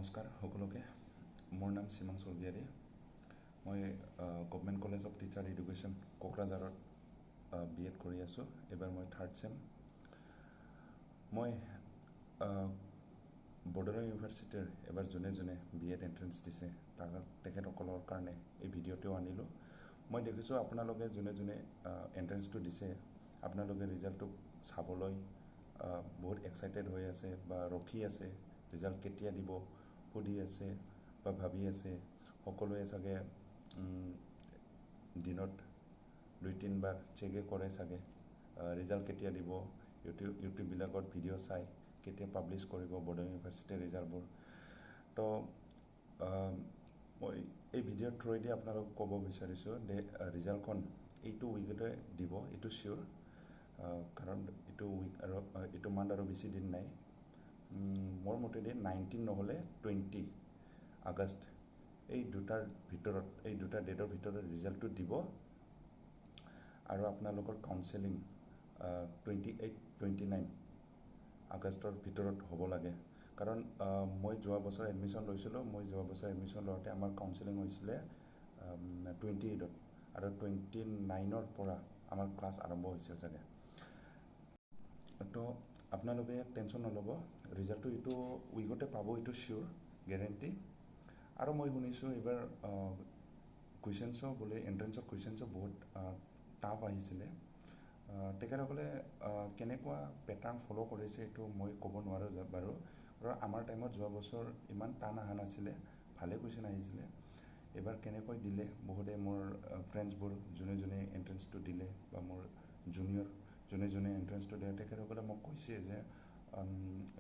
নমস্কাৰ সকলোকে। মোৰ নাম শ্ৰীমান স্বৰ্গীয়াৰী। মই government college of teacher education কোকৰাঝাৰত BEd কৰি আছোঁ। এইবাৰ মই 3rd চেম। মই বডোলেণ্ড ইউনিভাৰ্চিটিৰ এবাৰ যোনে BEd এণ্ট্ৰেঞ্চ দিছে তেখেতসকলৰ কাৰণে এই ভিডিঅ'টো আনিলোঁ। মই দেখিছোঁ আপোনালোকে যোনে এণ্ট্ৰেঞ্চটো দিছে, আপোনালোকে ৰিজাল্টটো চাবলৈ বহুত এক্সাইটেড হৈ আছে বা ৰখি আছে। ৰিজাল্ট কেতিয়া দিব সুধি আছে বা ভাবি আছে। সকলোৱে চাগে দিনত 2-3 বাৰ চেকে কৰে চাগে ৰিজাল্ট কেতিয়া দিব। ইউটিউববিলাকত ভিডিঅ' চাই কেতিয়া পাব্লিছ কৰিব বডোলেণ্ড ইউনিভাৰ্চিটিৰ ৰিজাল্টবোৰ। তো মই এই ভিডিঅ'ৰ থ্ৰুৱেদি আপোনালোকক ক'ব বিচাৰিছোঁ যে ৰিজাল্টখন এইটো উইকতে দিব, এইটো চিয়'ৰ। কাৰণ এইটো উইক আৰু এইটো মান্থ আৰু বেছি দিন নাই। মোৰ মতেদি 19 নহ'লে 20 আগষ্ট এই দুটা ডেটৰ ভিতৰত ৰিজাল্টটো দিব। আৰু আপোনালোকৰ কাউন্সেলিং 28-29 আগষ্টৰ ভিতৰত হ'ব লাগে। কাৰণ মই যোৱা বছৰ এডমিশ্যন লৈছিলোঁ। যোৱা বছৰ এডমিশ্যন লওঁতে আমাৰ কাউন্সেলিং হৈছিলে 28ত আৰু 29ৰ পৰা আমাৰ ক্লাছ আৰম্ভ হৈছিল চাগে। তো আপোনালোকে টেনশ্যন নল'ব, ৰিজাল্টটো এইটো উইকতে পাব, এইটো চিয়'ৰ গেৰেণ্টি। আৰু মই শুনিছোঁ এইবাৰ কুৱেশ্যনছো বোলে এণ্ট্ৰেঞ্চৰ কুৱেশ্যনছো বহুত টাফ আহিছিলে। তেখেতসকলে কেনেকুৱা পেটাৰ্ণ ফ'ল' কৰিছে এইটো মই ক'ব নোৱাৰোঁ বাৰু। কাৰণ আমাৰ টাইমত যোৱা বছৰ ইমান টান অহা নাছিলে, ভালে কুৱেশ্যন আহিছিলে। এইবাৰ কেনেকৈ দিলে বহুতে মোৰ ফ্ৰেণ্ডছবোৰ যোনে এণ্ট্ৰেঞ্চটো দিলে বা মোৰ জুনিয়ৰ যোনে এণ্ট্ৰেঞ্চটো দিয়ে তেখেতসকলে মোক কৈছে যে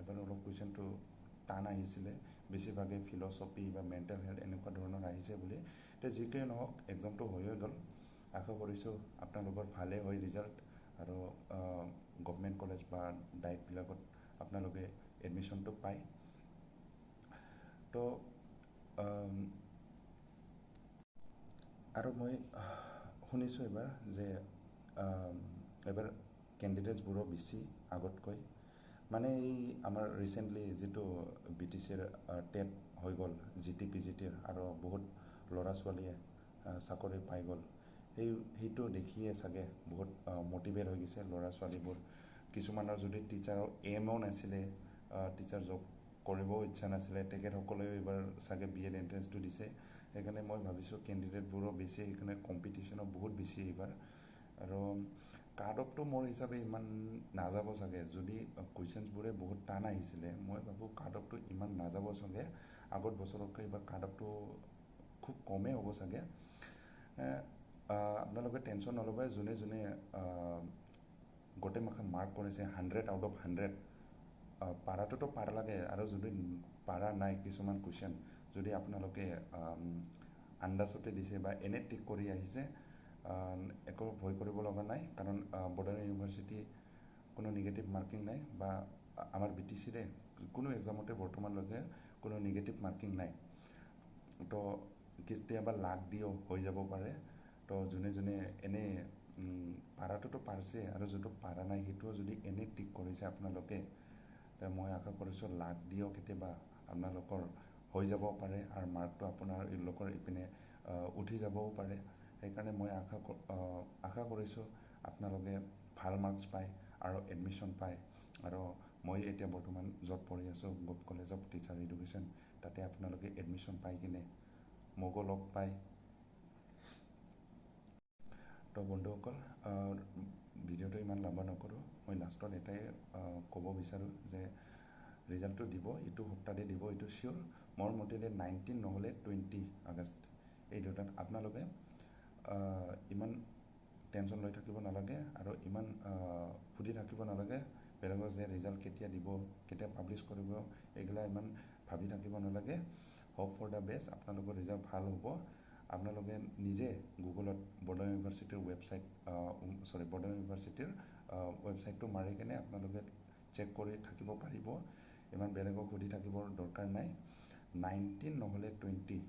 এবাৰ অলপ কুৱেশ্যনটো টান আহিছিলে, বেছিভাগে ফিল'চফি বা মেণ্টেল হেল্থ এনেকুৱা ধৰণৰ আহিছে বুলি। এতিয়া যিকেই নহওক এক্সামটো হৈয়ে গ'ল। আশা কৰিছোঁ আপোনালোকৰ ভালেই হয় ৰিজাল্ট আৰু গভৰ্ণমেণ্ট কলেজ বা ডাইটবিলাকত আপোনালোকে এডমিশ্যনটো পায়। তো আৰু মই শুনিছোঁ এইবাৰ যে এইবাৰ কেণ্ডিডেটছবোৰো বেছি আগতকৈ। মানে এই আমাৰ ৰিচেণ্টলি যিটো BTCৰ টেট হৈ গ'ল GT-PGTৰ আৰু বহুত ল'ৰা ছোৱালীয়ে চাকৰি পাই গ'ল। সেইটো দেখিয়ে চাগে বহুত মটিভেট হৈ গৈছে ল'ৰা ছোৱালীবোৰ। কিছুমানৰ যদি টিচাৰৰ এইমো নাছিলে, টিচাৰ জব কৰিবও ইচ্ছা নাছিলে, তেখেতসকলেও এইবাৰ চাগে BEd এণ্ট্ৰেঞ্চটো দিছে। সেইকাৰণে মই ভাবিছোঁ কেণ্ডিডেটবোৰো বেছি, সেইকাৰণে কম্পিটিশ্যনো বহুত বেছি এইবাৰ। আৰু কাট অফটো মোৰ হিচাপে ইমান নাযাব চাগে। যদি কুৱেশ্যনছবোৰে বহুত টান আহিছিলে, মই ভাবোঁ কাট অফটো ইমান নাযাব চাগে। আগত বছৰতকৈ এইবাৰ কাট অফটো খুব কমেই হ'ব চাগে। আপোনালোকে টেনশ্যন নল'ব, যোনে গোটেই মাখা মাৰ্ক কৰিছে 100 আউট অফ 100 পাৰাটোতো পাৰা লাগে। আৰু যদি পাৰা নাই কিছুমান কুৱেশ্যন, যদি আপোনালোকে আন্দাজতে দিছে বা এনে টিক কৰি আহিছে, একো ভয় কৰিব লগা নাই। কাৰণ বডোলেণ্ড ইউনিভাৰ্চিটি কোনো নিগেটিভ মাৰ্কিং নাই বা আমাৰ BTCৰে কোনো এক্সামতে বৰ্তমানলৈকে কোনো নিগেটিভ মাৰ্কিং নাই। তো কেতিয়াবা লাক দিও হৈ যাব পাৰে। তো যোনে এনেই পাৰাটোতো পাৰিছে আৰু যোনটো পাৰা নাই সেইটোও যদি এনেই টিক কৰিছে আপোনালোকে, মই আশা কৰিছোঁ লাক দিও কেতিয়াবা আপোনালোকৰ হৈ যাব পাৰে আৰু মাৰ্কটো আপোনালোকৰ ইপিনে উঠি যাবও পাৰে। সেইকাৰণে মই আশা কৰিছোঁ আপোনালোকে ভাল মাৰ্কছ পায় আৰু এডমিশ্যন পায়। আৰু মই এতিয়া বৰ্তমান য'ত পঢ়ি আছোঁ gov college of teacher education, তাতে আপোনালোকে এডমিশ্যন পাই কিনে মোকো লগ পায়। তো বন্ধুসকল, ভিডিঅ'টো ইমান লম্বা নকৰোঁ। মই লাষ্টত এটাই ক'ব বিচাৰোঁ যে ৰিজাল্টটো দিব, এইটো সপ্তাহতে দিব, এইটো চিয়'ৰ। মোৰ মতেদি 19 নহ'লে 20 আগষ্ট এই দুটাত আপোনালোকে ইমান টেনশ্যন লৈ থাকিব নালাগে আৰু ইমান সুধি থাকিব নালাগে বেলেগক যে ৰিজাল্ট কেতিয়া দিব, কেতিয়া পাব্লিছ কৰিব, এইগিলা ইমান ভাবি থাকিব নালাগে। হোপ ফৰ দ্য বেষ্ট, আপোনালোকৰ ৰিজাল্ট ভাল হ'ব। আপোনালোকে নিজে গুগলত বডোলেণ্ড ইউনিভাৰ্চিটিৰ ৱেবছাইটটো মাৰি কিনে আপোনালোকে চেক কৰি থাকিব পাৰিব। ইমান বেলেগক সুধি থাকিবৰ দৰকাৰ নাই। 19 নহ'লে 20,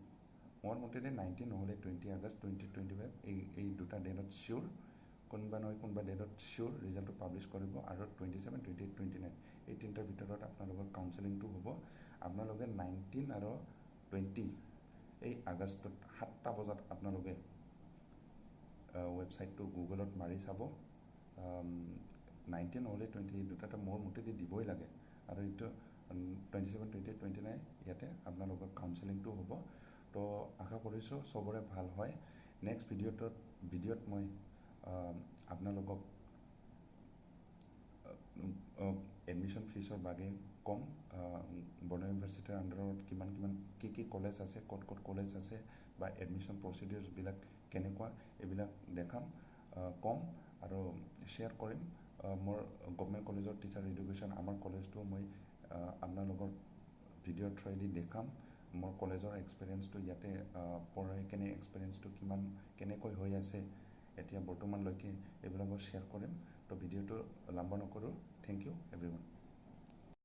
মোৰ মতেদি 19 নহ'লে 20 আগষ্ট 2025 এই দুটা ডেটত চিয়'ৰ কোনোবা নহয় কোনোবা ডেটত চিয়'ৰ ৰিজাল্টটো পাব্লিছ কৰিব আৰু 27, 28, 29 এই তিনিটাৰ ভিতৰত আপোনালোকৰ কাউন্সেলিংটো হ'ব। আপোনালোকে 19 আৰু 20 এই আগষ্টত 7টা বজাত আপোনালোকে ৱেবছাইটটো গুগলত মাৰি চাব। 19 নহ'লে 20 দুটাটা মোৰ মতেদি দিবই লাগে আৰু এইটো 27, 28, 29 ইয়াতে আপোনালোকৰ কাউন্সেলিংটো হ'ব। তো আশা কৰিছোঁ চবৰে ভাল হয়। নেক্সট ভিডিঅ'ত মই আপোনালোকক এডমিশ্যন ফিজৰ বাগে ক'ম। বৰ্ডাৰ ইউনিভাৰ্চিটিৰ আণ্ডাৰত কিমান কি কলেজ আছে, ক'ত কলেজ আছে বা এডমিশ্যন প্ৰচিডিউৰ্ছবিলাক কেনেকুৱা এইবিলাক দেখাম, ক'ম আৰু শ্বেয়াৰ কৰিম। মোৰ গভমেণ্ট কলেজৰ টিচাৰ এডুকেশ্যন আমাৰ কলেজটো মই আপোনালোকৰ ভিডিঅ'ৰ থ্ৰুৱেদি দেখাম। মোৰ কলেজৰ এক্সপিৰিয়েঞ্চটো ইয়াতে পঢ়াই কেনে এক্সপিৰিয়েঞ্চটো কেনেকৈ হৈ আছে এতিয়া বৰ্তমানলৈকে এইবিলাকো শ্বেয়াৰ কৰিম। তো ভিডিঅ'টো লাম্বা নকৰোঁ। Thank you everyone.